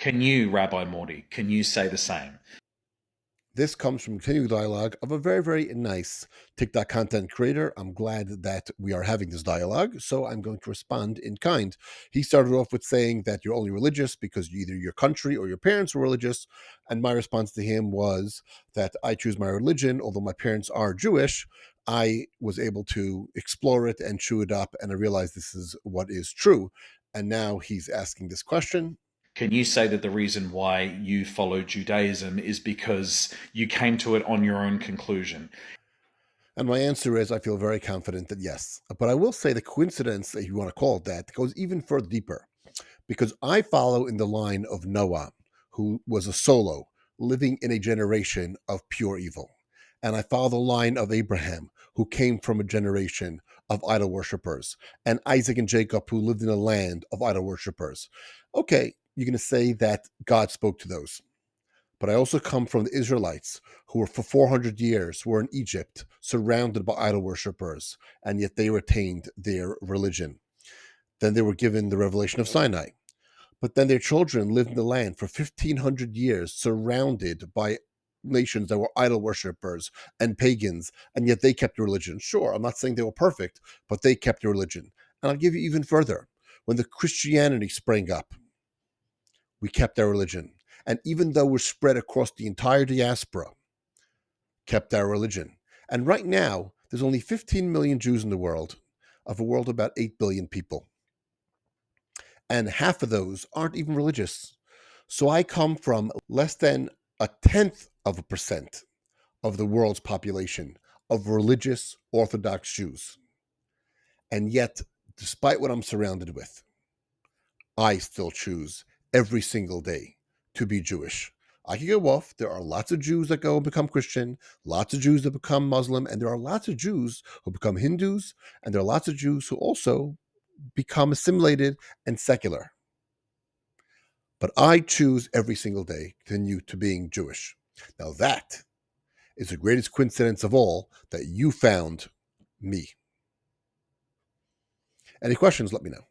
Can you, Rabbi Morty, can you say the same? This comes from continuing dialogue of a very, very nice TikTok content creator. I'm glad that we are having this dialogue, so I'm going to respond in kind. He started off with saying that you're only religious because either your country or your parents were religious, and my response to him was that I choose my religion, although my parents are Jewish. I was able to explore it and chew it up, and I realized this is what is true. And now he's asking this question. Can you say that the reason why you follow Judaism is because you came to it on your own conclusion? And my answer is I feel very confident that yes. But I will say the coincidence, if you want to call it that, goes even further deeper because I follow in the line of Noah, who was a solo living in a generation of pure evil. And I follow the line of Abraham, who came from a generation of idol worshippers, and Isaac and Jacob, who lived in a land of idol worshippers. Okay, you're going to say that God spoke to those. But I also come from the Israelites who were for 400 years were in Egypt, surrounded by idol worshippers, and yet they retained their religion. Then they were given the revelation of Sinai. But then their children lived in the land for 1,500 years, surrounded by nations that were idol worshippers and pagans, and yet they kept their religion. Sure, I'm not saying they were perfect, but they kept their religion. And I'll give you even further. When the Christianity sprang up, we kept our religion. And even though we're spread across the entire diaspora, kept our religion. And right now, there's only 15 million Jews in the world, of a world of about 8 billion people. And half of those aren't even religious. So I come from less than a tenth of a percent of the world's population of religious Orthodox Jews. And yet, despite what I'm surrounded with, I still choose every single day to be Jewish. I can go off. There are lots of Jews that go and become Christian, lots of Jews that become Muslim, and there are lots of Jews who become Hindus, and there are lots of Jews who also become assimilated and secular. But I choose every single day to continue to being Jewish. Now that is the greatest coincidence of all that you found me. Any questions, let me know.